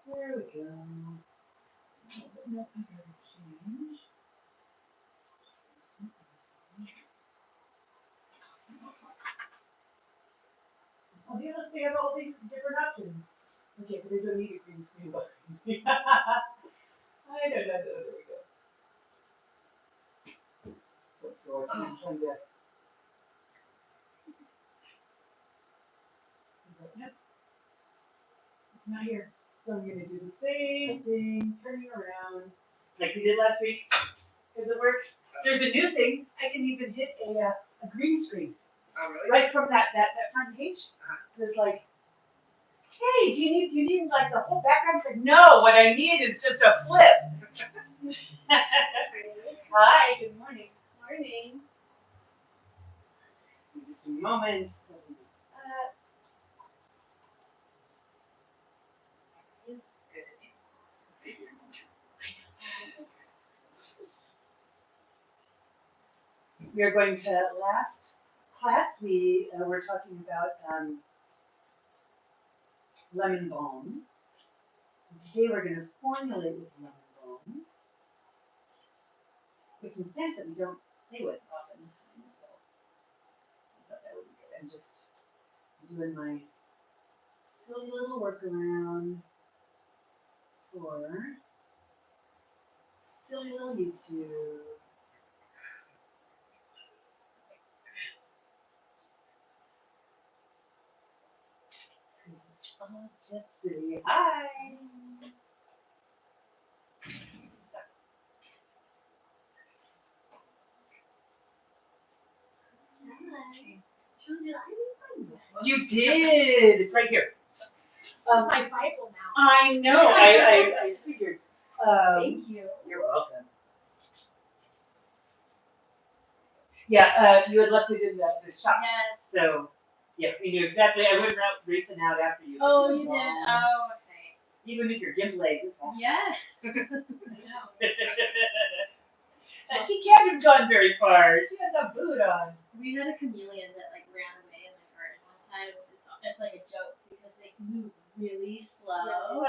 There we go. No other change. Oh, they have all these different options. Okay, but they don't need a green screen, but I don't know. There we go. So I'm trying to. Nope, it's not here. So I'm going to do the same thing, turning around, like we did last week, because it works. There's a new thing. I can even hit a green screen. Oh, really? Right from that front page. It was like, hey, do you need like the whole background? It's like, no, what I need is just a flip. Hi, good morning. Morning. Just a moment. Setting this up. We are going to last class. We were talking about lemon balm. Today we're going to formulate with lemon balm with some plants that we don't play with oftentimes. So I thought that would be good. I'm just doing my silly little workaround for silly little YouTube. It's all just silly. Hi. You did. It's right here. This is my Bible now. I know. I figured. Thank you. You're welcome. Yeah, you had left it in the shop. Yes. So, yeah, we knew exactly. I went out racing out after you. Oh, you did? Oh, okay. Even with your gimp leg. Yes. I know. And she can't have gone very far. She has a boot on. We had a chameleon that like ran away in my garden one time. It's like a joke because they move really slow.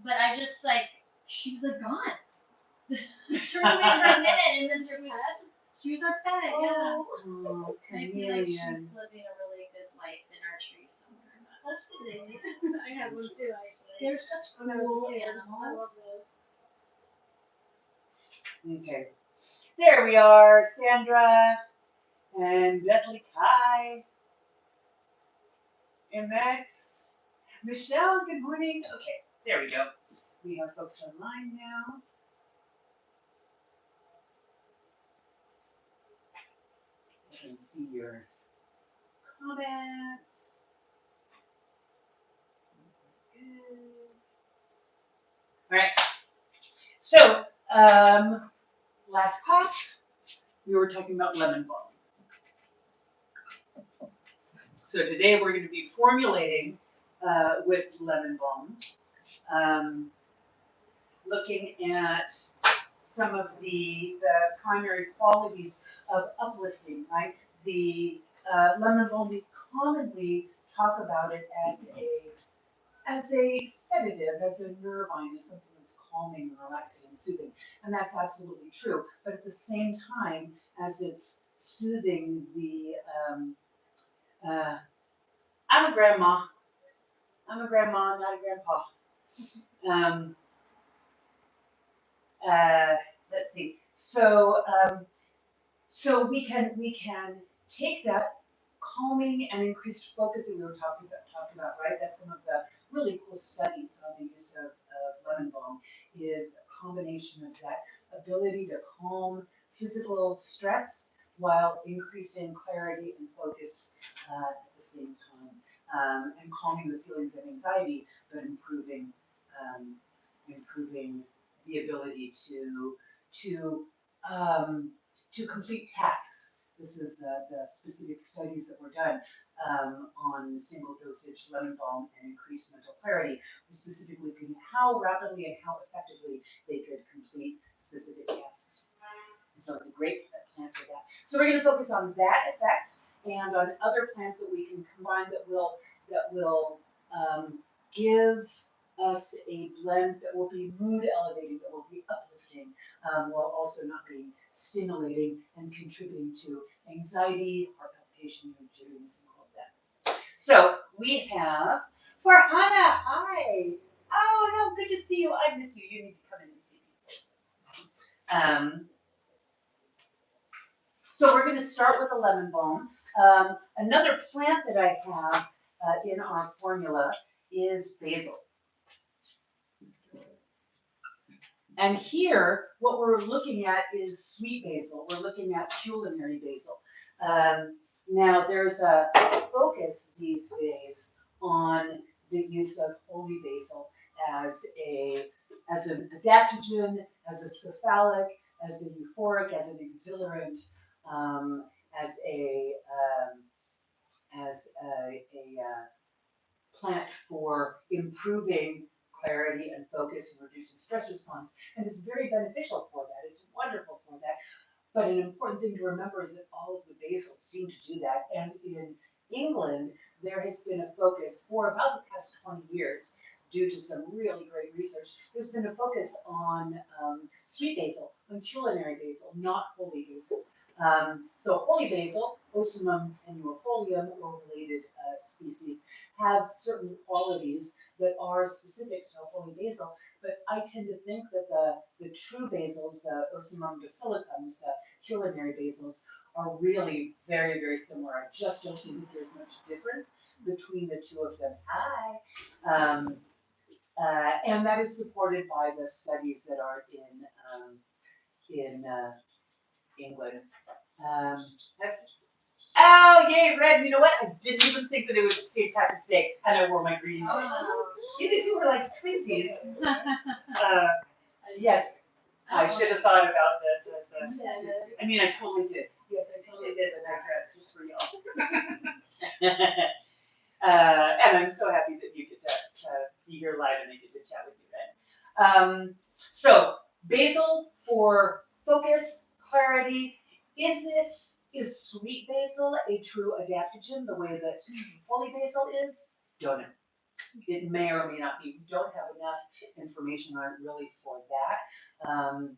But I just like she was like gone. Turned away for a minute and then she was our pet. Yeah. Oh, I feel like she's chameleon. living a really good life in our tree somewhere. Hopefully. I have one too, actually. They're such cool animals. I love those. Okay. There we are, Sandra and Bethany Kai and Max. Michelle, good morning. Okay, there we go. We have folks online now. You can see your comments. Good. All right. So, last class, we were talking about lemon balm. So today we're going to be formulating with lemon balm, looking at some of the primary qualities of uplifting, right? The lemon balm, we commonly talk about it as a sedative, as a nervine, as something that's calming, relaxing, and soothing. And that's absolutely true. But at the same time, as it's soothing the, I'm a grandma. I'm a grandma, not a grandpa. Um, let's see. So we can take that calming and increased focus that we were talking about, right? That's some of the really cool studies on the use of lemon balm is a combination of that ability to calm physical stress while increasing clarity and focus at the same time, and calming the feelings of anxiety, but um, improving the ability to complete tasks. This is the specific studies that were done on single dosage lemon balm and increased mental clarity, specifically looking at how rapidly and how effectively they could complete specific tasks. So it's a great plant for that. So we're going to focus on that effect and on other plants that we can combine that will give us a blend that will be mood elevating, that will be uplifting, while also not being stimulating and contributing to anxiety, heart palpitation, and jitteriness, and all of that. So we have for Hannah. Hi. Oh no, good to see you. I miss you. You need to come in and see me. So we're going to start with a lemon balm. Another plant that I have in our formula is basil. And here, what we're looking at is sweet basil. We're looking at culinary basil. Now, there's a focus these days on the use of holy basil as an adaptogen, as a cephalic, as a euphoric, as an exhilarant, um, as a plant for improving clarity and focus and reducing stress response. And it's very beneficial for that. It's wonderful for that. But an important thing to remember is that all of the basils seem to do that. And in England, there has been a focus for about the past 20 years, due to some really great research, there's been a focus on sweet basil, on culinary basil, not holy basil. So holy basil, Ocimum tenuifolium, or related species, have certain qualities that are specific to holy basil, but I tend to think that the true basils, the Ocimum basilicums, the culinary basils, are really very, very similar. I just don't think there's much difference between the two of them. Hi. And that is supported by the studies that are in England. That's Oh, yay, red. You know what? I didn't even think that it was St. Patrick's Day, and I wore my green. You two were like twinsies. Yes, I should have thought about I mean, I totally did. Yes, I totally did the night dress just for y'all. And I'm so happy that you get to be here live and I get to chat with you then. So basil for focus, clarity. Is sweet basil a true adaptogen the way that holy basil is? Don't know. It may or may not be. We don't have enough information on it really for that.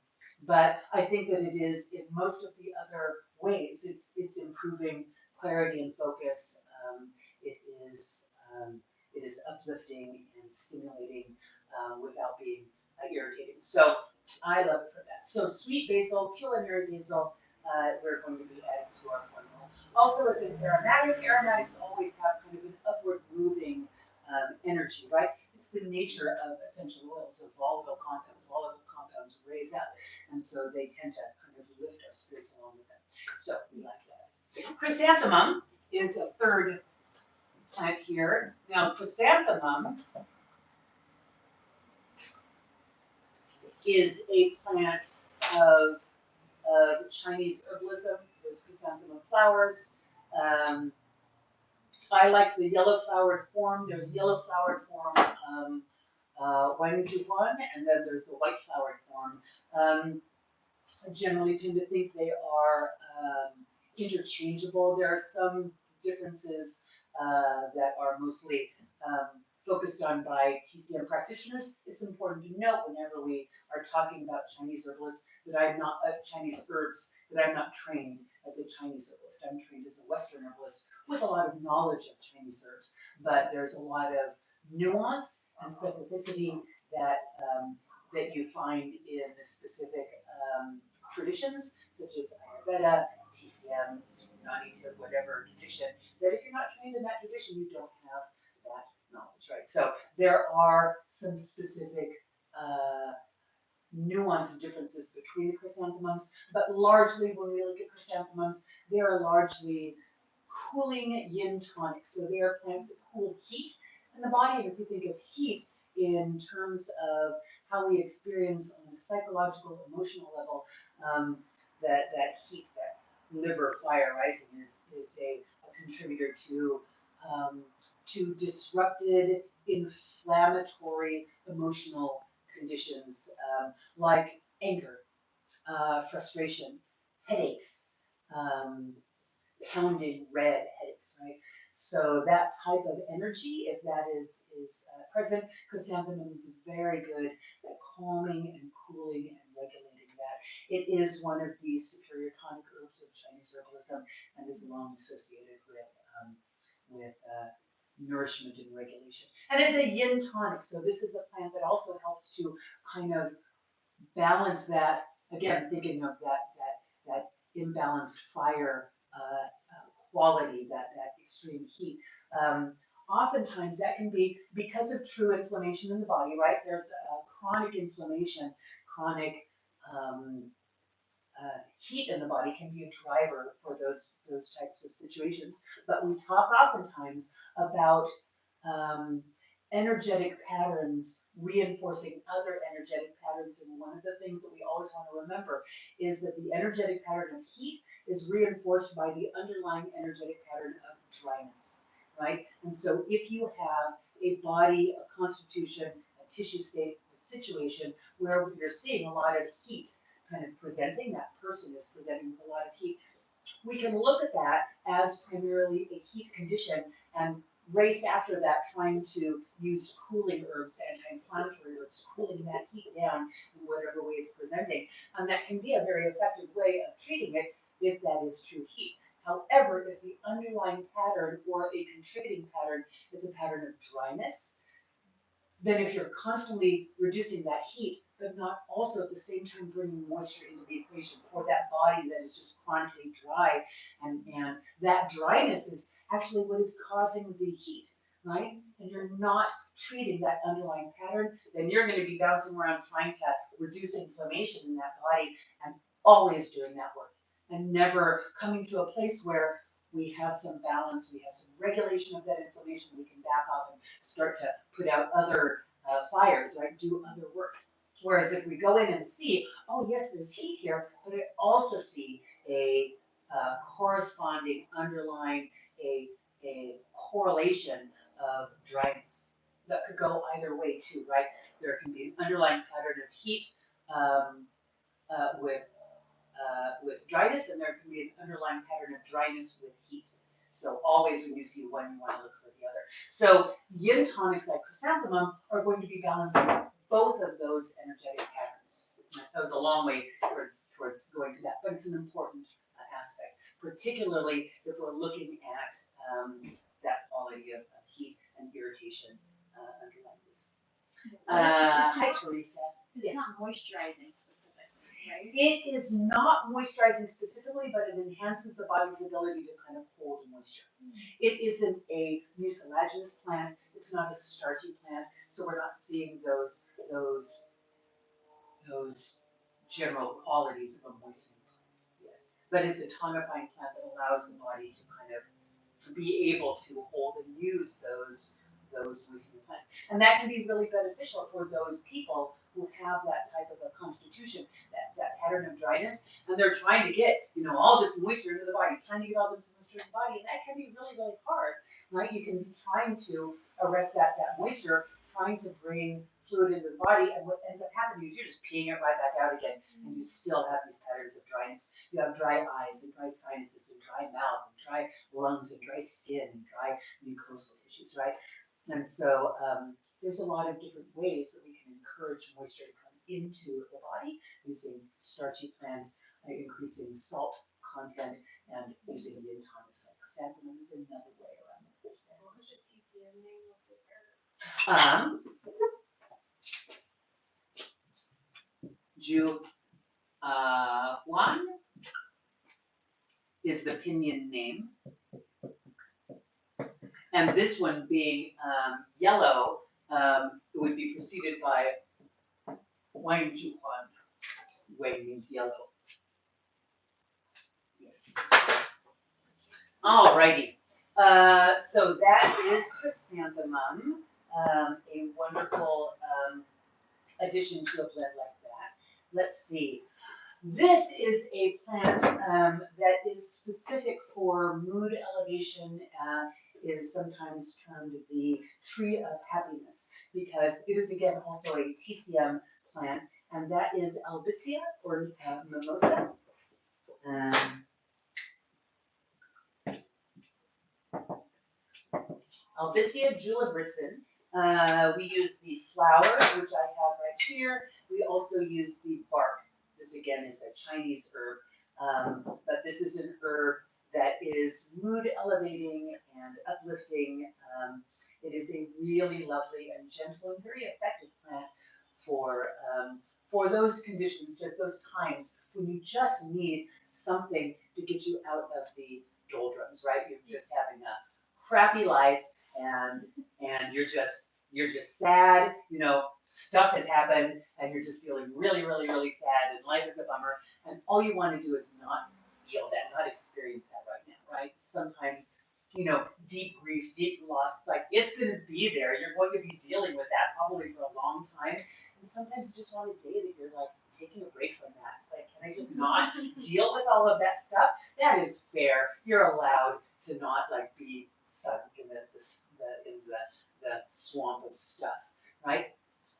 But I think that it is in most of the other ways. It's improving clarity and focus. It is it is uplifting and stimulating without being irritating. So I love it for that. So sweet basil, culinary basil, we're going to be adding to our formula. Also, as an aromatic, aromatics always have kind of an upward moving energy, right? It's the nature of essential oils, of volatile compounds. Volatile compounds raise up, and so they tend to kind of lift our spirits along with them. So we like that. Chrysanthemum is a third plant here. Now, chrysanthemum is a plant of Chinese herbalism. There's chrysanthemum flowers. I like the yellow flowered form. There's yellow flowered form, Wangjuan, and then there's the white flowered form. I generally tend to think they are interchangeable. There are some differences that are mostly focused on by TCM practitioners. It's important to note whenever we are talking about Chinese herbalists that I'm not Chinese herbs, that I'm not trained as a Chinese herbalist. I'm trained as a Western herbalist with a lot of knowledge of Chinese herbs, but there's a lot of nuance and specificity that that you find in the specific traditions, such as Ayurveda, TCM, Native, whatever tradition, that if you're not trained in that tradition, you don't have that knowledge, right? So there are some specific nuance and differences between the chrysanthemums, but largely when we look at chrysanthemums, they are largely cooling yin tonics. So they are plants that cool heat in the body. And if we think of heat in terms of how we experience on a psychological, emotional level, that heat, that liver fire rising is a contributor to disrupted, inflammatory emotional conditions like anger, frustration, headaches, pounding red headaches, right? So that type of energy, if that is present, chrysanthemum is very good at calming and cooling and regulating that. It is one of the superior tonic herbs of Chinese herbalism and is long associated with nourishment and regulation. And it's a yin tonic, so this is a plant that also helps to kind of balance that. Again, thinking of that imbalanced fire quality, that extreme heat. Oftentimes that can be because of true inflammation in the body, right? There's chronic inflammation, chronic um, heat in the body can be a driver for those types of situations. But we talk oftentimes about um, energetic patterns reinforcing other energetic patterns. And one of the things that we always want to remember is that the energetic pattern of heat is reinforced by the underlying energetic pattern of dryness, right? And so if you have a body, a constitution, a tissue state, a situation where you're seeing a lot of heat kind of presenting, that person is presenting with a lot of heat, we can look at that as primarily a heat condition and race after that, trying to use cooling herbs, anti-inflammatory herbs, cooling that heat down in whatever way it's presenting. And that can be a very effective way of treating it if that is true heat. However, if the underlying pattern or a contributing pattern is a pattern of dryness, then if you're constantly reducing that heat, but not also at the same time bringing moisture into the equation for that body that is just chronically dry, and that dryness is actually what is causing the heat, right? And you're not treating that underlying pattern, then you're going to be bouncing around trying to reduce inflammation in that body and always doing that work and never coming to a place where we have some balance, we have some regulation of that inflammation, we can back off and start to put out other fires, right? Do other work. Whereas if we go in and see, oh yes, there's heat here, but I also see a corresponding underlying a correlation of dryness that could go either way too, right? There can be an underlying pattern of heat um, with dryness, and there can be an underlying pattern of dryness with heat. So always when you see one, you want to look for the other. So yin tonics like chrysanthemum are going to be balancing both of those energetic patterns. That was a long way towards going to that, but it's an important aspect, particularly if we're looking at that quality of heat and irritation underlying this. Hi, Teresa. It's not moisturizing specifically, right? It is not moisturizing specifically, but it enhances the body's ability to kind of hold moisture. It isn't a mucilaginous plant. It's not a starchy plant, so we're not seeing those general qualities of a moistening plant. Yes, but it's a tonifying plant that allows the body to kind of to be able to hold and use those moistening plants, and that can be really beneficial for those people who have that type of a constitution, that pattern of dryness, and they're trying to get all this moisture into the body, trying to get all this moisture in the body, and that can be really really hard, right? You can be trying to arrest that moisture, trying to bring fluid into the body, and what ends up happening is you're just peeing it right back out again, and you still have these patterns of dryness. You have dry eyes and dry sinuses and dry mouth and dry lungs and dry skin and dry mucosal tissues, right? And so there's a lot of different ways that we can encourage moisture to come into the body using starchy plants, increasing salt content, and using yin tonics like chrysanthemum is another way around it. What was the TPM name of the herb? Juan is the pinyin name, and this one being yellow, it would be preceded by Wang Juan. Wang means yellow. Yes. Alrighty. So that is chrysanthemum, a wonderful addition to a blend like that. Let's see. This is a plant that is specific for mood elevation, is sometimes termed the tree of happiness, because it is again also a TCM plant, and that is Albizia or mimosa. Albizia julibritsin. We use the flower, which I have right here. We also use the bark. This again is a Chinese herb, but this is an herb that is mood elevating and uplifting. It is a really lovely and gentle and very effective plant for those conditions, at those times when you just need something to get you out of the doldrums, right? You're just having a crappy life and you're just sad, you know, stuff has happened and you're just feeling really, really, really sad and life is a bummer and all you want to do is not feel that, not experience that right now, right? Sometimes, you know, deep grief, deep loss, like it's going to be there. You're going to be dealing with that probably for a long time. And sometimes you just want a day that you're like taking a break from that. It's like, can I just not deal with all of that stuff? That is fair. You're allowed to not like be sunk in the swamp of stuff, right?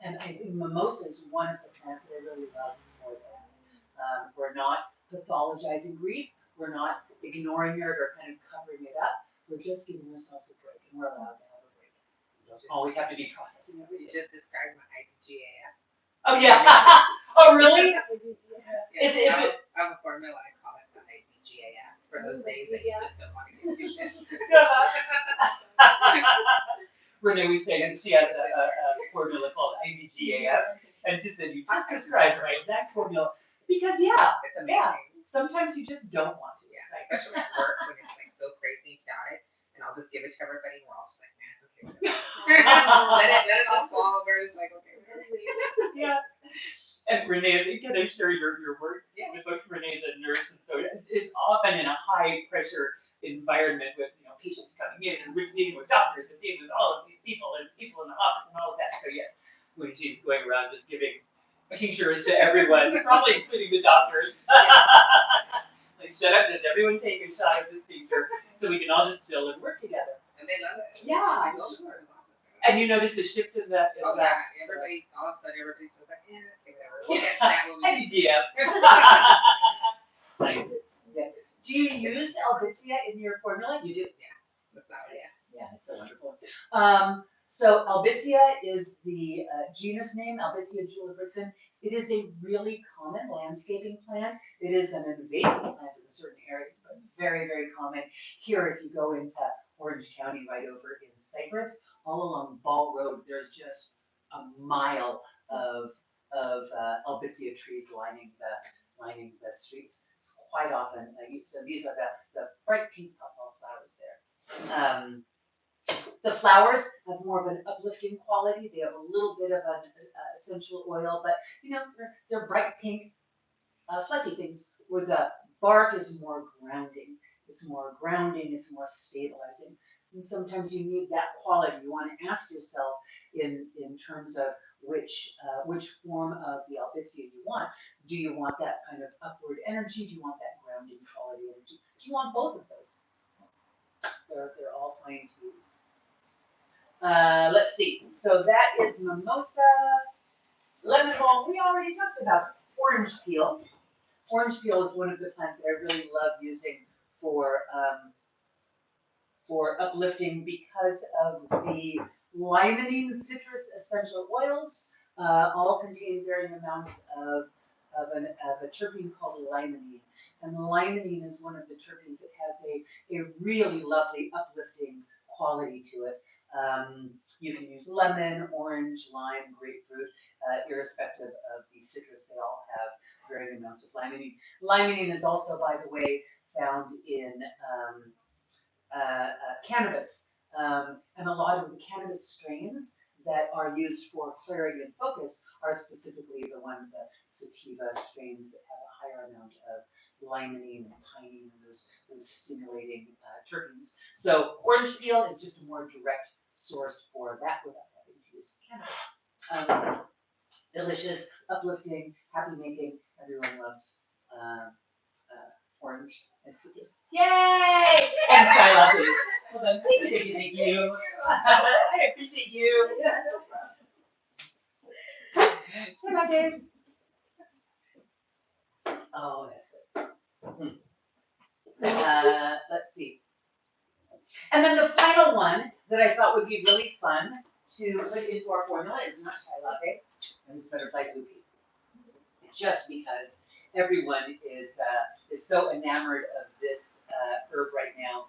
And I think mimosa is one of the plants that I really love for that. We're not pathologizing grief. We're not ignoring it or kind of covering it up. We're just giving ourselves a break, and we're allowed to have a break. We don't always have to be processing every You day. just described my IPGAF. Oh yeah. Oh really? Yeah, Is it? I'm a formula. I call it the IPGAF for those days that you just don't want to get too shit. Renee was saying she has a formula called IDGAF, and she said you just described her exact formula because It's amazing. yeah, sometimes you just don't want to. Yeah, It's like, especially at work when it's like so crazy, got it, and I'll just give it to everybody, and we're all just like, man, okay, let it all fall. We're just like, okay, yeah. And Renee, can I share your work? Yeah. With us? Renee's a nurse, and so is often in a high pressure environment with patients coming in and dealing with doctors and dealing with all of these people and people in the office and all of that. So yes, when she's going around just giving t-shirts to everyone, probably including the doctors. Like, shut up, does everyone take a shot of this t-shirt so we can all just chill and work together? and they love it. Yeah, Sure. And you notice the shift in the Everybody, all of a sudden, everybody's just like, yeah, okay, whatever. We'll get to that when we idea. Nice. Yeah. Do you use Albizia in your formula? You do? Yeah, the flower, yeah. Yeah, it's so wonderful. So Albizia is the genus name, Albizia julibritsin. It is a really common landscaping plant. It is an invasive plant in certain areas, but very, very common. Here, if you go into Orange County, right over in Cypress, all along Ball Road, there's just a mile of Albizia trees lining the streets. It's quite often. So these are the bright pink puffball flowers there. The flowers have more of an uplifting quality. They have a little bit of an essential oil, but they're bright pink, fluffy things. Where the bark is more grounding. It's more grounding. It's more stabilizing. And sometimes you need that quality. You want to ask yourself in terms of which form of the Albizia you want. Do you want that kind of upward energy? Do you want that grounding quality energy? Do you want both of those? They're all fine to use. Let's see. So that is mimosa, lemon balm. We already talked about orange peel. Orange peel is one of the plants that I really love using for uplifting because of the limonene citrus essential oils. All contain varying amounts of a terpene called limonene. And limonene is one of the terpenes that has a really lovely uplifting quality to it. You can use lemon, orange, lime, grapefruit, irrespective of the citrus, they all have varying amounts of limonene. Limonene is also, by the way, found in cannabis, and a lot of the cannabis strains that are used for clarity and focus are specifically the ones, the sativa strains that have a higher amount of limonene and pinene and those stimulating terpenes. So orange peel is just a more direct source for that without having to use cannabis. Delicious, uplifting, happy making. Everyone loves orange and citrus. Yay! And Shyla, please. Well done. Thank you. I appreciate you. Come on, Dave. Oh, that's good. Let's see. And then the final one that I thought would be really fun to put into our formula is not chai latte, and it's butterfly blue pea. Just because everyone is so enamored of this herb right now.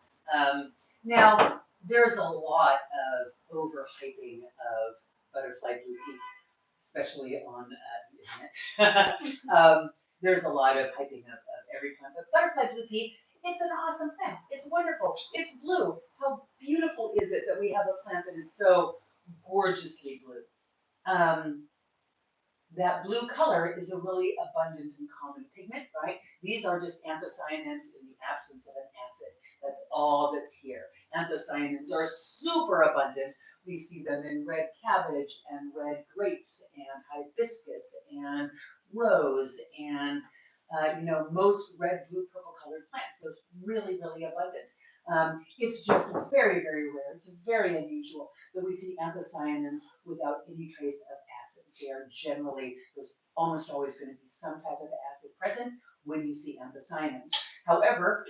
Now, there's a lot of overhyping of butterfly blue pea, especially on the internet. There's a lot of hyping of every plant, but butterfly blue pea, it's an awesome plant. It's wonderful. It's blue. How beautiful is it that we have a plant that is so gorgeously blue? That blue color is a really abundant and common pigment, right? These are just anthocyanins in the absence of an acid. That's all that's here. Anthocyanins are super abundant. We see them in red cabbage and red grapes and hibiscus and rose and most red, blue, purple colored plants. Those really, really abundant. It's just very, very rare. It's very unusual that we see anthocyanins without any trace of acids. They are generally, there's almost always going to be some type of acid present when you see anthocyanins. However,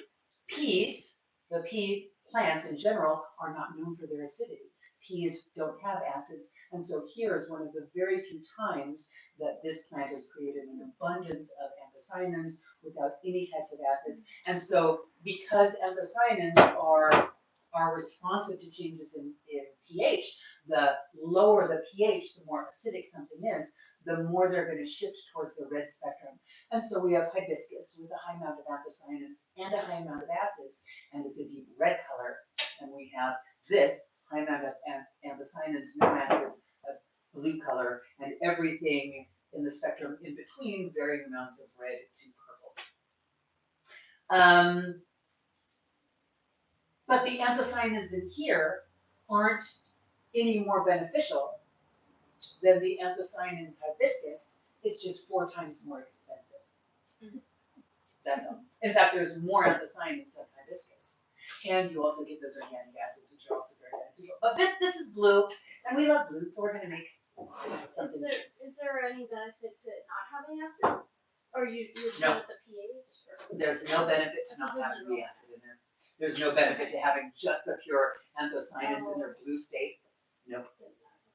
peas, the pea plants in general, are not known for their acidity. Peas don't have acids, and so here is one of the very few times that this plant has created an abundance of anthocyanins without any types of acids. And so because anthocyanins are responsive to changes in pH, the lower the pH, the more acidic something is, the more they're going to shift towards the red spectrum. And so we have hibiscus with a high amount of anthocyanins and a high amount of acids, and it's a deep red color. And we have this high amount of anthocyanins, no acids, a blue color, and everything in the spectrum in between, varying amounts of red to purple. But the anthocyanins in here aren't any more beneficial than the anthocyanins hibiscus. It's just 4 times more expensive. That's all. In fact, there's more anthocyanins than hibiscus. And you also get those organic acids, which are also very beneficial. But this is blue, and we love blue, so we're going to make something. Is there any benefit to not having acid? Or you're No. with the pH? Or? There's no benefit to not having the acid in there. There's no benefit to having just the pure anthocyanins in their blue state. Nope.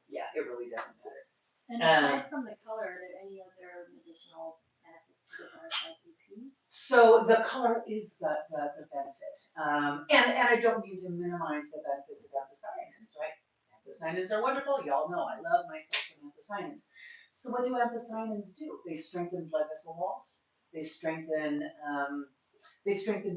Yeah, it really doesn't matter. And aside from the color, are there any other medicinal benefits to the butterfly blue pea? So the color is the benefit. And I don't mean to minimize the benefits of anthocyanins, right? Anthocyanins are wonderful. Y'all know I love myself some anthocyanins. So what do anthocyanins do? They strengthen blood vessel walls. They strengthen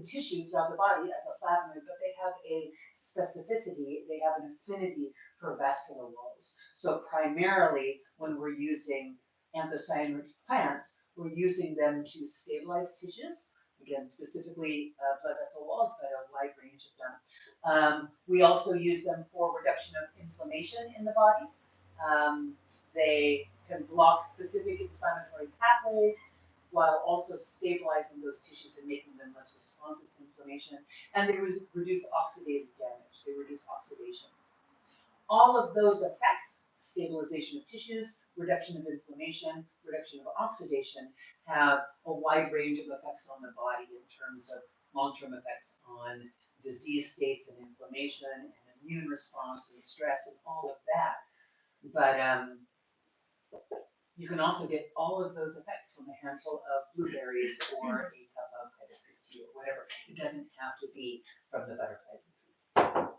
tissues throughout the body as a flavonoid, but they have a specificity, they have an affinity for vascular walls. So primarily when we're using anthocyanin-rich plants, we're using them to stabilize tissues, again, specifically blood vessel walls, but a wide range of them. We also use them for reduction of inflammation in the body. They can block specific inflammatory pathways, while also stabilizing those tissues and making them less responsive to inflammation. And they reduce oxidative damage, they reduce oxidation. All of those effects, stabilization of tissues, reduction of inflammation, reduction of oxidation, have a wide range of effects on the body in terms of long-term effects on disease states and inflammation and immune response and stress and all of that. But you can also get all of those effects from a handful of blueberries or a cup of hibiscus tea or whatever. It doesn't have to be from the butterfly pea.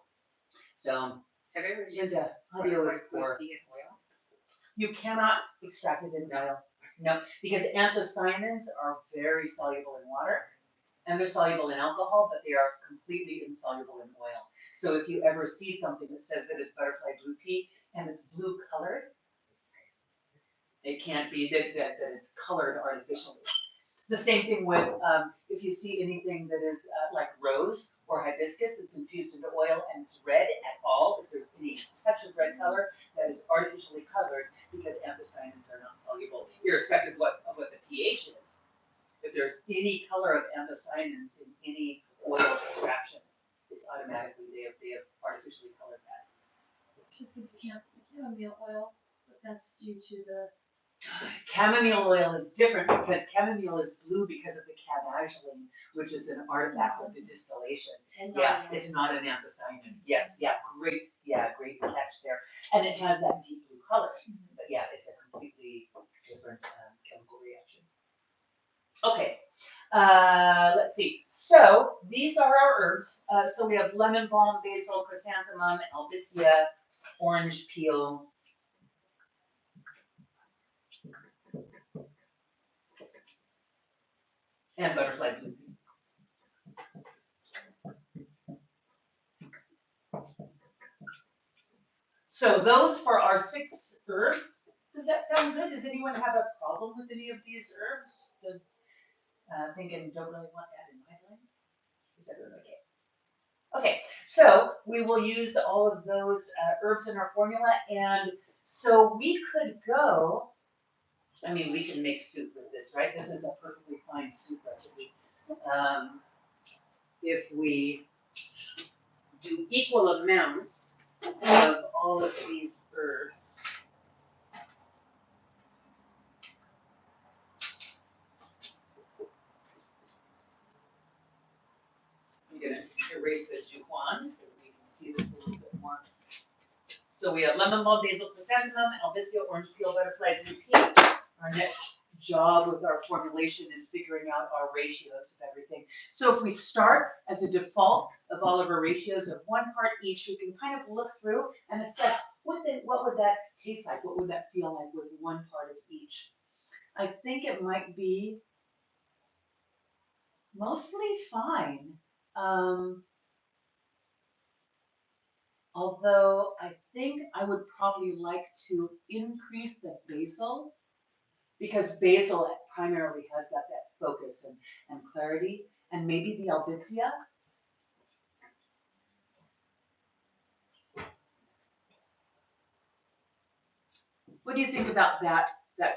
So Have you ever here's used a audio is blue for. pea in oil? You cannot extract it in oil. No, because anthocyanins are very soluble in water and they're soluble in alcohol, but they are completely insoluble in oil. So if you ever see something that says that it's butterfly blue pea and it's blue colored, it can't be that it's colored artificially. The same thing with if you see anything that is like rose or hibiscus, it's infused into oil and it's red at all. If there's any touch of red color, that is artificially colored because anthocyanins are not soluble, irrespective of what the pH is. If there's any color of anthocyanins in any oil extraction, it's automatically they have artificially colored that. So you can't chamomile oil, but that's due to the Chamomile oil is different because chamomile is blue because of the cadagiline, which is an artifact of the distillation. And Yeah, not it's not an anthocyanin. Yes, great catch there. And it has that deep blue color. But yeah, it's a completely different chemical reaction. Okay, let's see. So these are our herbs. So we have lemon balm, basil, chrysanthemum, albizia, orange peel, and butterfly blue pea. So those for our 6 herbs. Does that sound good? Does anyone have a problem with any of these herbs? Thinking, don't really want that in my life? Is everyone okay? Okay, so we will use all of those herbs in our formula, and so we could go, I mean, we can make soup with this, right? This is a perfectly fine soup recipe. If we do equal amounts of all of these herbs, I'm gonna erase the Juan so we can see this a little bit more. So we have lemon balm, basil, chrysanthemum, albizia, orange peel, butterfly blue pea. Our next job with our formulation is figuring out our ratios of everything. So if we start as a default of all of our ratios of 1 part each, we can kind of look through and assess what would that taste like, what would that feel like with 1 part of each. I think it might be mostly fine. Although I think I would probably like to increase the basil because basil primarily has that focus and clarity, and maybe the albizia. What do you think about that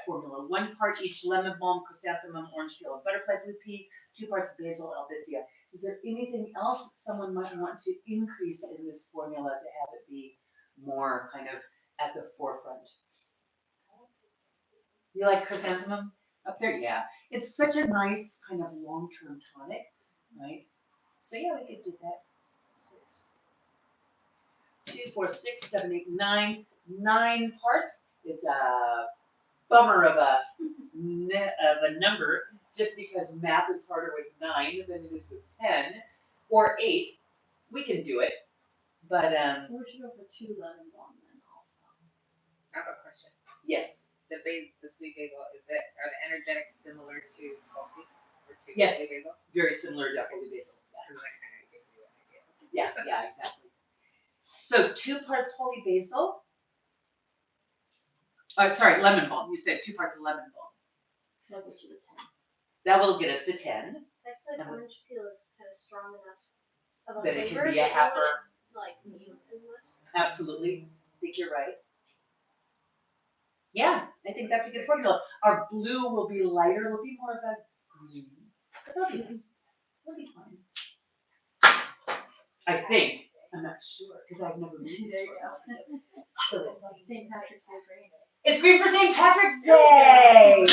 formula? 1 part each lemon balm, chrysanthemum, orange peel, and butterfly blue pea, 2 parts basil, albizia. Is there anything else that someone might want to increase in this formula to have it be more kind of at the forefront? You like chrysanthemum up there? Yeah. It's such a nice kind of long-term tonic, right? So yeah, we could do that. 6, 2, 4, 6, 7, 8, 9. 9 parts is a bummer of a number, just because math is harder with 9 than it is with 10 or 8. We can do it, but We should go for 2 lemon balm then also. I have a question. Yes. The sweet basil, are the energetics similar to coffee or to Yes. holy basil? Very similar to holy basil. Because that kind of gives you an idea. Yeah, exactly. So 2 parts holy basil. Oh, sorry, lemon balm. You said 2 parts of lemon balm. That goes to the 10. That will get us to 10. I feel like orange peel is kind of strong enough of a That it flavor can be a that you halfer. wouldn't, like need as much. Absolutely. I think you're right. Yeah, I think that's a good formula. Our blue will be lighter. It'll be more of a green. But that'll be nice. It'll be fine. I think. I'm not sure because I've never made this formula. So St. Patrick's Day green. it's green for St. Patrick's Day.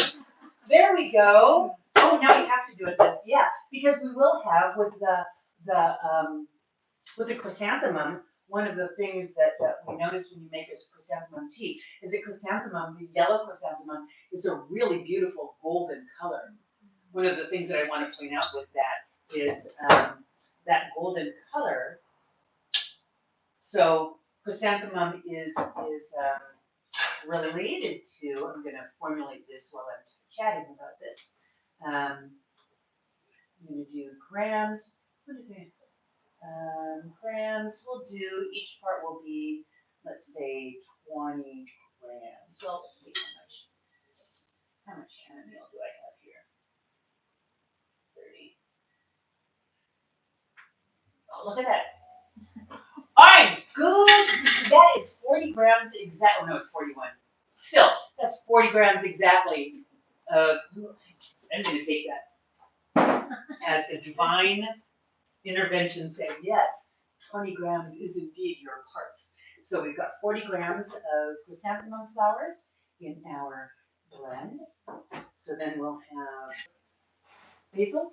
There we go. Oh, now we have to do it this. Yeah, because we will have with the chrysanthemum. One of the things that we notice when you make a chrysanthemum tea is that chrysanthemum, the yellow chrysanthemum, is a really beautiful golden color. One of the things that I want to point out with that is that golden color. So chrysanthemum is related to, I'm going to formulate this while I'm chatting about this. I'm going to do grams. What did I grams, we'll do, each part will be, let's say, 20 grams. Well, let's see how much chamomile do I have here? 30. Oh, look at that. I'm good. That is 40 grams exactly. Oh, no, it's 41. Still, that's 40 grams exactly. I'm going to take that as a divine intervention saying, yes, 20 grams is indeed your parts. So we've got 40 grams of chrysanthemum flowers in our blend. So then we'll have basil.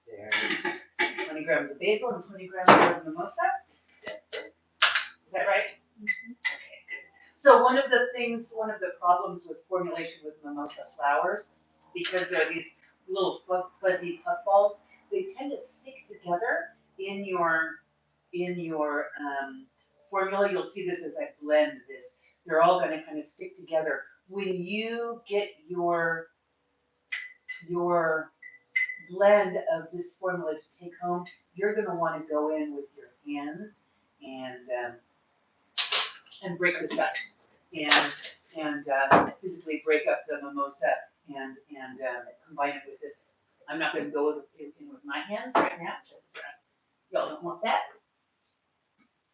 There's 20 grams of basil and 20 grams of mimosa. Is that right? Okay. So one of the problems with formulation with mimosa flowers, because there are these little fuzzy puffballs, they tend to stick together in your formula. You'll see this as I blend this. They're all going to kind of stick together. When you get your blend of this formula to take home, you're going to want to go in with your hands and break this up and physically break up the mimosa and combine it with this. I'm not going to go in with my hands right now because y'all don't want that,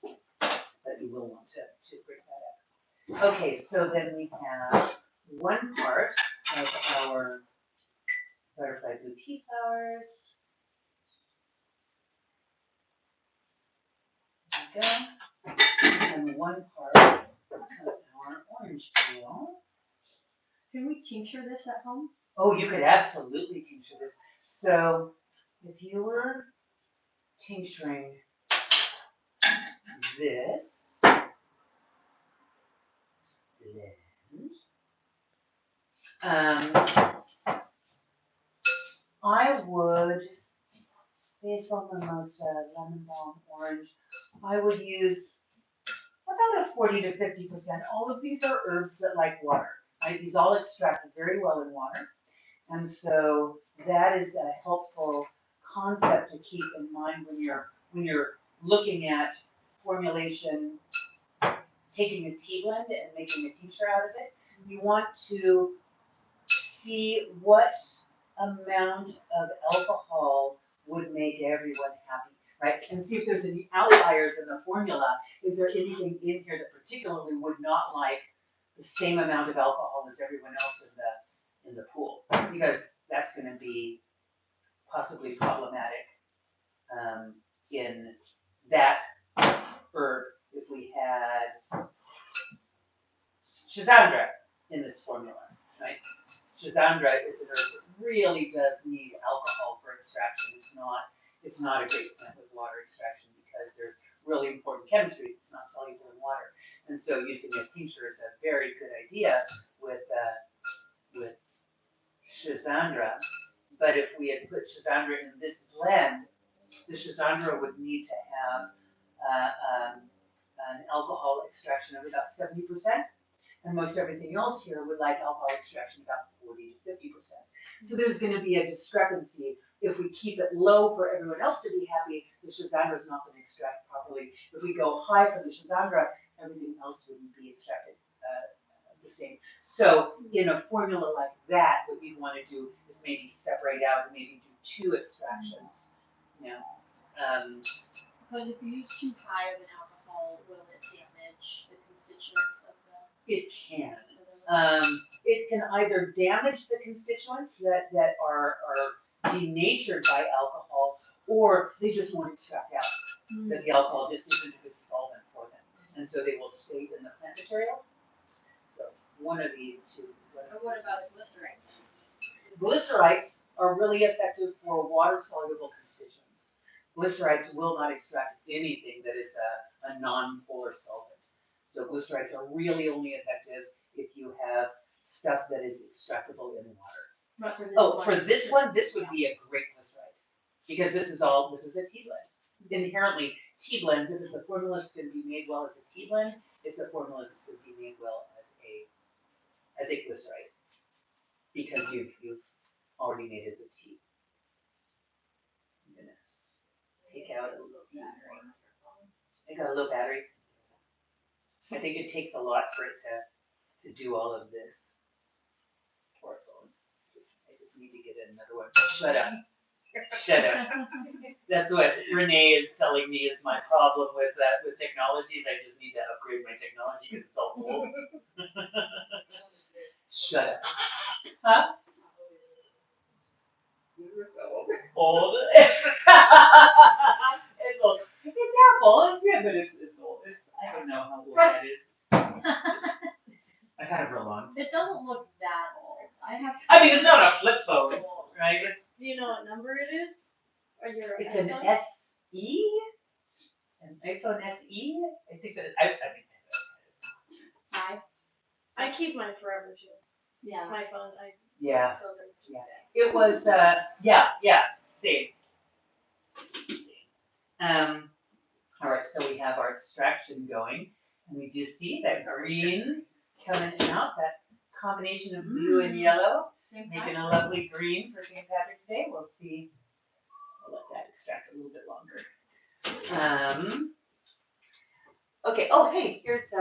but you will want to break that up. Okay, so then we have 1 part of our butterfly blue pea flowers. There we go. And 1 part of our orange peel. Can we tincture this at home? Oh, you could absolutely tincture this. So if you were tincturing this blend, I would, basil, mimosa, lemon balm, orange, I would use about a 40 to 50%. All of these are herbs that like water. Right? These all extract very well in water. And so that is a helpful concept to keep in mind when you're looking at formulation, taking a tea blend and making a tincture out of it. You want to see what amount of alcohol would make everyone happy, right? And see if there's any outliers in the formula. Is there anything in here that particularly would not like the same amount of alcohol as everyone else in the pool? Because that's going to be possibly problematic in that herb. If we had Chrysanthemum in this formula, right? Chrysanthemum is an herb that really does need alcohol for extraction. It's not a great plant with water extraction because there's really important chemistry that's not soluble in water. And so using a tincture is a very good idea with Chrysanthemum. But if we had put Chrysanthemum in this blend, the Chrysanthemum would need to have an alcohol extraction of about 70%. And most everything else here would like alcohol extraction about 40 to 50%. So there's going to be a discrepancy. If we keep it low for everyone else to be happy, the Chrysanthemum is not going to extract properly. If we go high for the Chrysanthemum, everything else wouldn't be extracted the same. So in a formula like that, what you'd want to do is maybe separate out and maybe do 2 extractions. You know, Because if you use too high of an alcohol, will it damage the constituents of the? it can. It can either damage the constituents that are denatured by alcohol, or they just won't extract out. That the alcohol just isn't a good solvent for them, and so they will stay in the plant material. So one of the 2. Or what about glycerine? Glycerites are really effective for water-soluble constituents. Glycerites will not extract anything that is a non-polar solvent. So glycerites are really only effective if you have stuff that is extractable in water. But for this For this one, this would be a great glycerite because this is a tea blend. Inherently, tea blends, if it's a formula that's going to be made well as a tea blend, it's a formula that's going to be made well as a glycerite because you've already made as a tea. I'm gonna take out a little battery. I got a little battery. I think it takes a lot for it to do all of this. Poor phone. I just need to get another one. Shut up. Shut up. That's what Renee is telling me is my problem with technologies. I just need to upgrade my technology because it's all old. Shut up. Huh? Old. It's old. It's Apple. It's good, but it's old. I don't don't know how old that is. I've had it real long. It doesn't look that old. I mean, it's not a flip phone, right? Do you know what number it is? Or your It's an iPhone? SE, an iPhone SE. I think that I think I keep mine forever too. Yeah. My phone, yeah. so they're just Yeah. dead. It was same. All right, so we have our extraction going, and we do see that green coming out, that combination of blue and yellow, making a lovely green for St. Patrick's Day. We'll see. I'll let that extract a little bit longer. Okay. Oh, hey, here's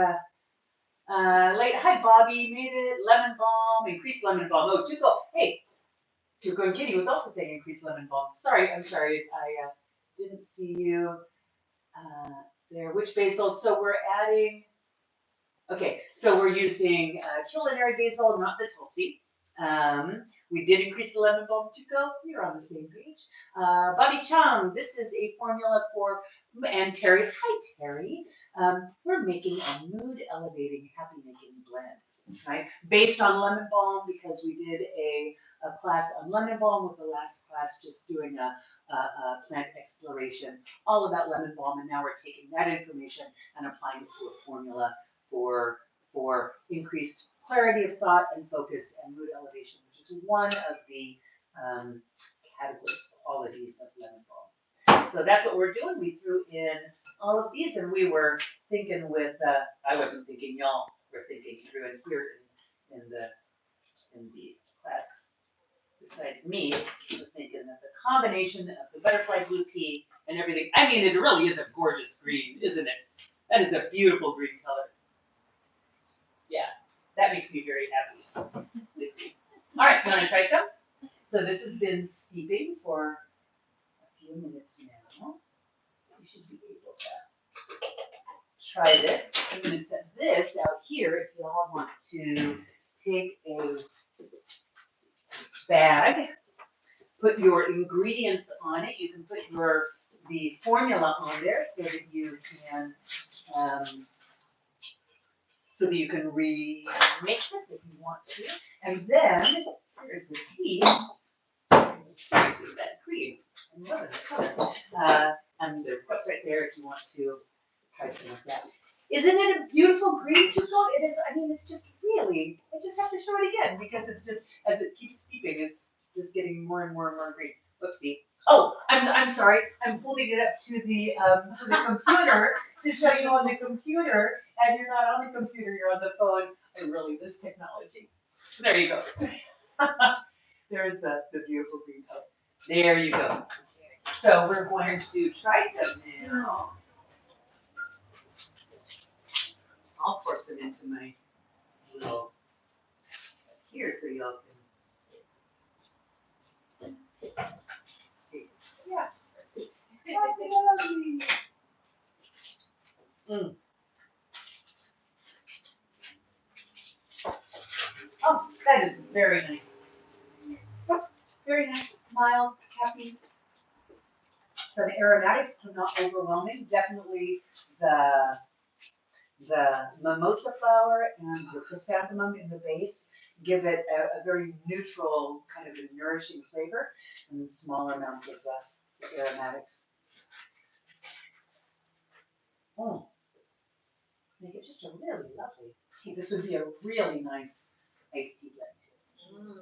hi Bobby, made it. Lemon balm, increased lemon balm. Oh, Tuco. Hey, Tuco and Kitty was also saying increased lemon balm. I'm sorry. I didn't see you there. Which basil? So we're adding. Okay, so we're using culinary basil, not the tulsi. We did increase the lemon balm to go. We're on the same page. Bobby Chung, this is a formula for, and Terry, hi Terry. We're making a mood elevating happy making blend, right? Based on lemon balm, because we did a class on lemon balm with the last class just doing a plant exploration all about lemon balm, and now we're taking that information and applying it to a formula for increased clarity of thought and focus and mood elevation, which is one of the categories, qualities of lemon balm. So that's what we're doing. We threw in all of these, and we were thinking with, I wasn't thinking, y'all were thinking through and here in the class. Besides me, we're thinking that the combination of the butterfly blue pea and everything, I mean, it really is a gorgeous green, isn't it? That is a beautiful green color. Yeah, that makes me very happy. All right, you want to try some? So this has been steeping for a few minutes now. You should be able to try this. I'm going to set this out here if you all want to take a bag, put your ingredients on it. You can put the formula on there so that you can remake this if you want to. And then here's the tea. Seriously, that cream. I love it. And there's cups right there if you want to try something like that. Isn't it a beautiful green, Tuco? It is. I mean, it's just really. I just have to show it again because it's just as it keeps steeping, it's just getting more and more and more green. Whoopsie. Oh, I'm sorry. I'm holding it up to the computer to show you on the computer, and you're not on the computer. You're on the phone. I really miss technology. There you go. There's the beautiful green color. There you go. So we're going to try some now. I'll pour some into my little here so y'all can see. Yeah. Mm. Oh, that is very nice. Very nice, mild, happy. Some aromatics, but not overwhelming. Definitely the mimosa flower and the chrysanthemum in the base give it a very neutral, kind of a nourishing flavor, and smaller amounts of the aromatics. Oh, make it just a really lovely tea. This would be a really nice iced tea blend too.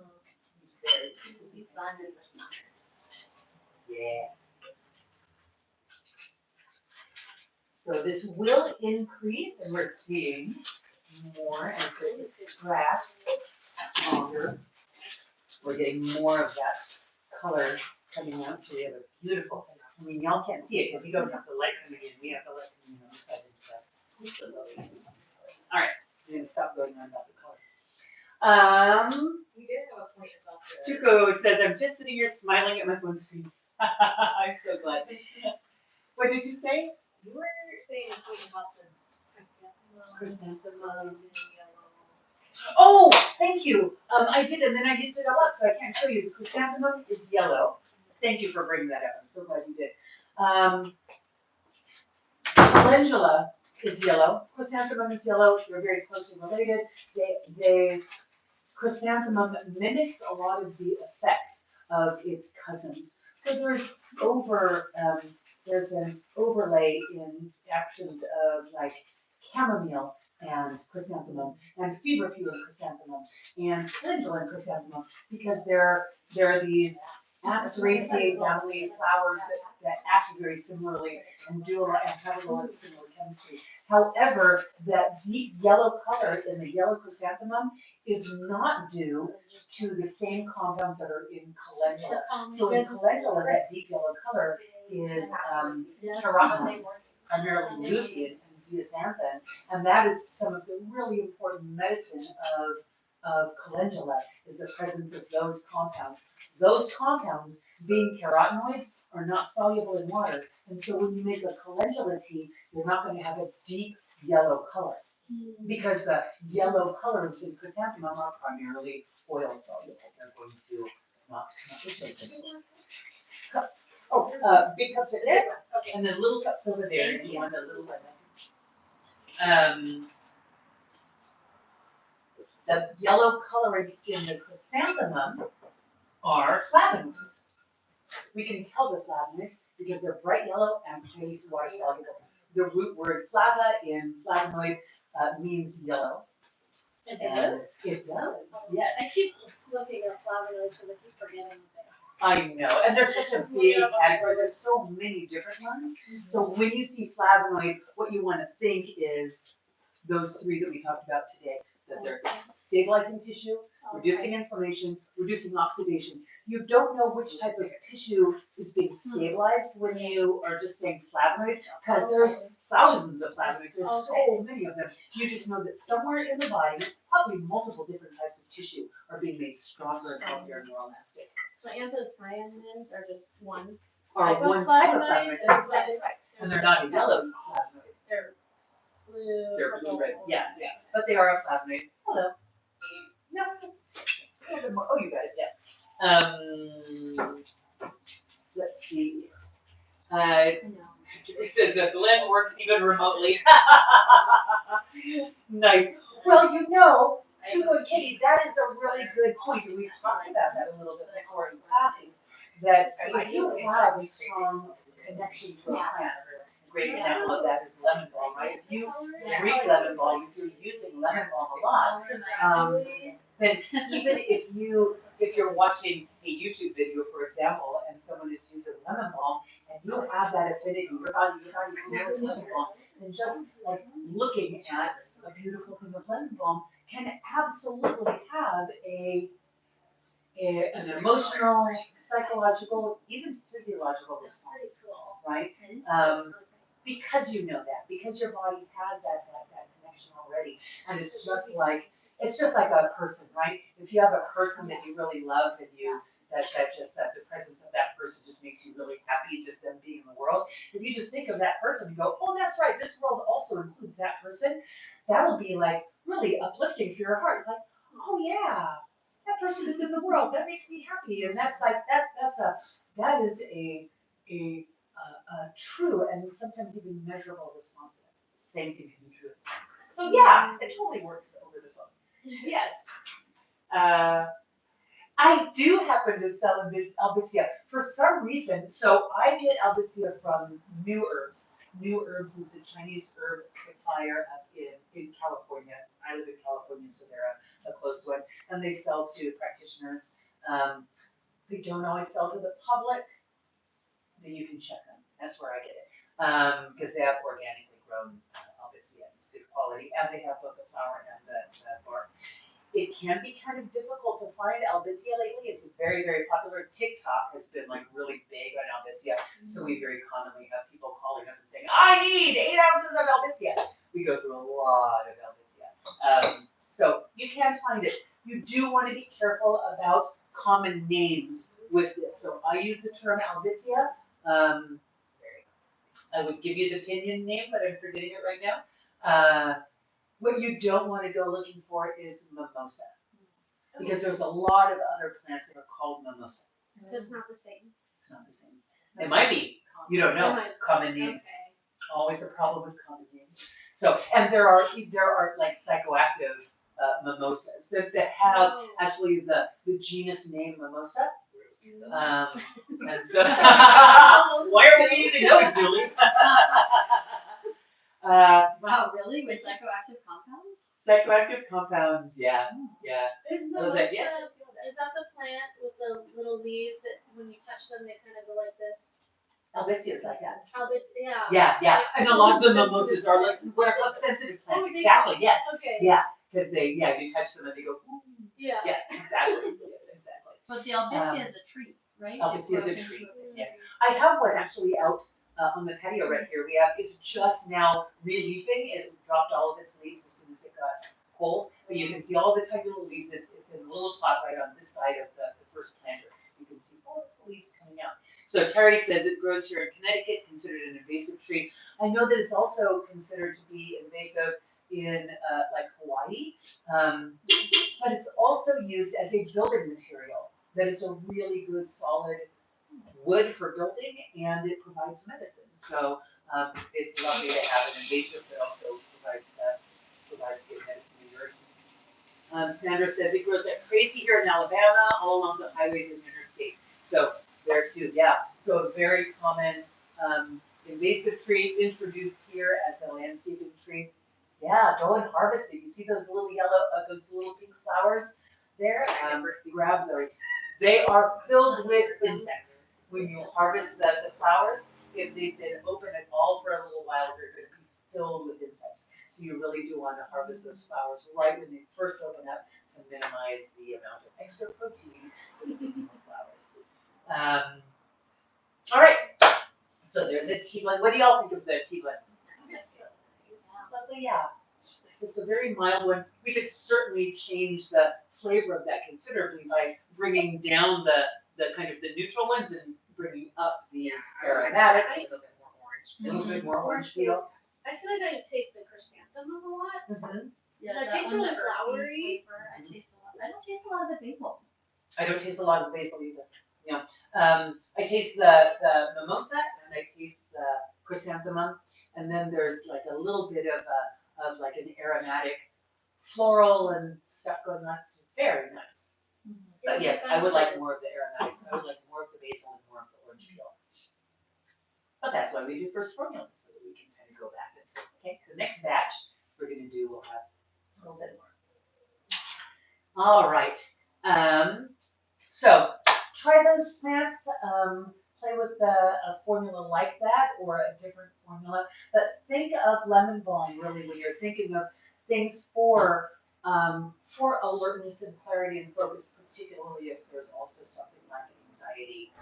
This would be fun in the summer. Yeah. So this will increase, and we're seeing more as it extracts longer. We're getting more of that color coming out. So we have a beautiful, I mean, y'all can't see it because you don't have the light coming in. We have the light coming in on the side inside. All right, I'm gonna stop going on about the color. You did have a point about the. Tuco says, I'm just sitting here smiling at my phone screen. I'm so glad. What did you say? You were saying a point about the Chrysanthemum. Oh, thank you. I did, and then I used it all up, so I can't show you. The chrysanthemum is yellow. Thank you for bringing that up. I'm so glad you did. Calendula is yellow. Chrysanthemum is yellow. They're very closely related. Chrysanthemum mimics a lot of the effects of its cousins. So there's an overlay in actions of like chamomile and chrysanthemum, and feverfew and chrysanthemum, and calendula and chrysanthemum, because there are these Asteraceae family flowers that act very similarly and have a lot of similar chemistry. However, that deep yellow color in the yellow chrysanthemum is not due to the same compounds that are in calendula. So in calendula, that deep yellow color is carotenoids, primarily lutein and zeaxanthin, and that is some of the really important medicine of calendula, is the presence of those compounds. Those compounds, being carotenoids, are not soluble in water, and so when you make a calendula tea, you're not going to have a deep yellow color, because the yellow colors in chrysanthemum are primarily oil soluble. They're going to not cups. Oh, big cups right there, and then little cups over there. If you want a little lemon. The yellow coloring in the chrysanthemum are flavonoids. We can tell they're flavonoids because they're bright yellow and highly water soluble. The root word flava in flavonoid means yellow. It And does? it does, yes. I keep looking at flavonoids because I keep forgetting what they are. I know, and there's such a big category. There's so many different ones. So when you see flavonoid, what you want to think is those three that we talked about today, that they're stabilizing tissue, reducing inflammation, reducing oxidation. You don't know which type of tissue is being stabilized when you are just saying flavonoid, because there's thousands of flavonoids. There's so many of them. You just know that somewhere in the body, probably multiple different types of tissue are being made stronger and healthier and more elastic. So anthocyanins are just one Or one type of flavonoid, that's exactly right. And they're not a yellow flavonoid. They're blue. They're blue red. Yeah, yeah. But they are a flavonoid. Hello. No. A little bit more. Oh, you got it. Yeah. Let's see. It says that Glenn works even remotely. Nice. Well, Tuco and Kitty, that is a really good point. And we've talked about that a little bit before in classes. That if you have a strong connection to a plant, a great example of that is lemon balm, right? If you drink lemon balm, if you're using lemon balm a lot, then even if you're watching a YouTube video, for example, and someone is using lemon balm, and you have that affinity, your body knows lemon balm, and just like looking at a beautiful thing of lemon balm can absolutely have an emotional, psychological, even physiological response, right? Because you know that, because your body has that connection already, and it's just like a person, right? If you have a person that you really love and the presence of that person just makes you really happy, just them being in the world. If you just think of that person and go, oh, that's right, this world also includes that person, that'll be like really uplifting for your heart. Like, oh yeah, that person is in the world. That makes me happy, and that is a true and sometimes even measurable response. Same thing can be true. So yeah, it totally works over the phone. Yes. I do happen to sell this Albizia for some reason. So I get Albizia from New Herbs. New Herbs is a Chinese herb supplier up in California. I live in California, so they're a close one. And they sell to practitioners. They don't always sell to the public. Then you can check them. That's where I get it. Because they have organically grown Albizia. It's good quality. And they have both the flower and the bark. It can be kind of difficult to find Albizia lately. It's very, very popular. TikTok has been like really big on Albizia. So we very commonly have people calling up and saying, I need 8 ounces of Albizia. We go through a lot of Albizia. So you can find it. You do want to be careful about common names with this. So I use the term Albizia. I would give you the pinyin name, but I'm forgetting it right now. What you don't want to go looking for is mimosa, because there's a lot of other plants that are called mimosa. So it's not the same. It's not the same. It might be. You don't know. Common names. Okay. always a problem with common names. So, and there are like psychoactive mimosas that have actually the genus name mimosa. And so, why are we using those, Julie? Wow, really? With psychoactive compounds? Psychoactive compounds, yeah. Is Oh, that- yes. is that the plant with the little leaves that when you touch them they kind of go like this? Albizia is like that. Yeah. Yeah. And a lot of the mimosas are like what are called sensitive plants. Exactly. Yes. Okay. Yeah. Because you touch them and they go. Ooh. Yeah. Yeah. Exactly. Yes. Exactly. But the Albizia is a tree, right? Albizia is a It grows tree. into Yes. I have one actually out on the patio right here. It's just now re-leafing. It dropped all of its leaves as soon as it got cold. But you can see all the tiny little leaves. It's in a little pot right on this side of the first planter. You can see all its leaves coming out. So Terry says it grows here in Connecticut, considered an invasive tree. I know that it's also considered to be invasive in like Hawaii, but it's also used as a building material. That it's a really good solid wood for building, and it provides medicine. So it's lovely to have an invasive that also provides good medicine in your Sandra says it grows like crazy here in Alabama, all along the highways and interstate. So there too, yeah. So a very common invasive tree introduced here as a landscaping tree. Yeah, go and harvest it. You see those little those little pink flowers there? Grab those. They are filled with insects. When you harvest the flowers, if they've been open at all for a little while, they're going to be filled with insects. So you really do want to harvest those flowers right when they first open up to minimize the amount of extra protein that's in the flowers. All right, so there's a tea blend. What do y'all think of the tea blend? Yes. Lovely, yeah. It's just a very mild one. We could certainly change the flavor of that considerably by bringing down the kind of the neutral ones and bringing up the aromatics. A little bit more orange. A little bit more orange feel. I feel like I taste the chrysanthemum a lot. Mm-hmm. Yeah, It that tastes one, really the earthy flowery. flavor, I taste a lot. I don't taste a lot of the basil. I don't taste a lot of basil either. Yeah. I taste the mimosa and I taste the chrysanthemum, and then there's like a little bit of like an aromatic floral and stuff going on. It's very nice. But yes, I would like more of the aromatics. I would like more of the basil and more of the orange peel. But that's why we do first formulas, so that we can kind of go back and say, okay, the next batch we're going to do will have a little bit more. All right. So try those plants. Play with a formula like that or a different formula. But think of lemon balm really when you're thinking of things for alertness and clarity and focus, particularly if there's also something like anxiety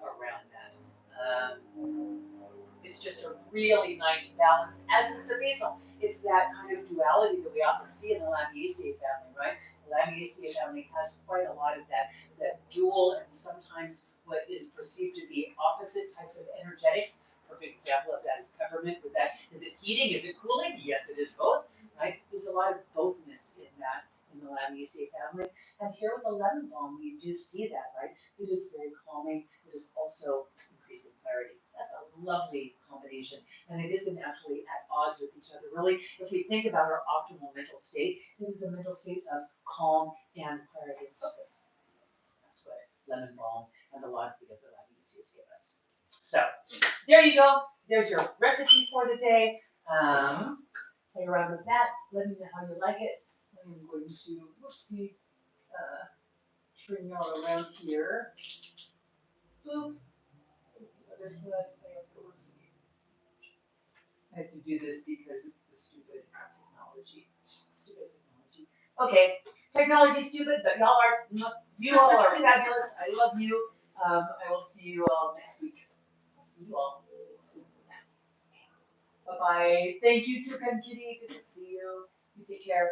around that. It's just a really nice balance, as is the basil. It's that kind of duality that we often see in the Lamiaceae family, right? The Lamiaceae family has quite a lot of that dual and sometimes what is perceived to be opposite types of energetics. Perfect example of that is peppermint. With that, is it heating? Is it cooling? Yes, it is both, right? There's a lot of bothness in that in the Lamiaceae family. And here with the lemon balm, we do see that, right? It is very calming. It is also increasing clarity. That's a lovely combination, and it isn't actually at odds with each other. Really, if we think about our optimal mental state, it is a mental state of calm and clarity and focus. That's what lemon balm and a lot of the other Lamiaceae give us. So there you go. There's your recipe for today. Play around with that. Let me know how you like it. I'm going to, whoopsie, turn y'all around here. Boop. I have to do this because it's the stupid technology. Okay, technology stupid, but you all are fabulous. I love you. I will see you all next week. I'll see you all soon. Bye bye. Thank you, Tukan Kitty. Good to see you. You take care.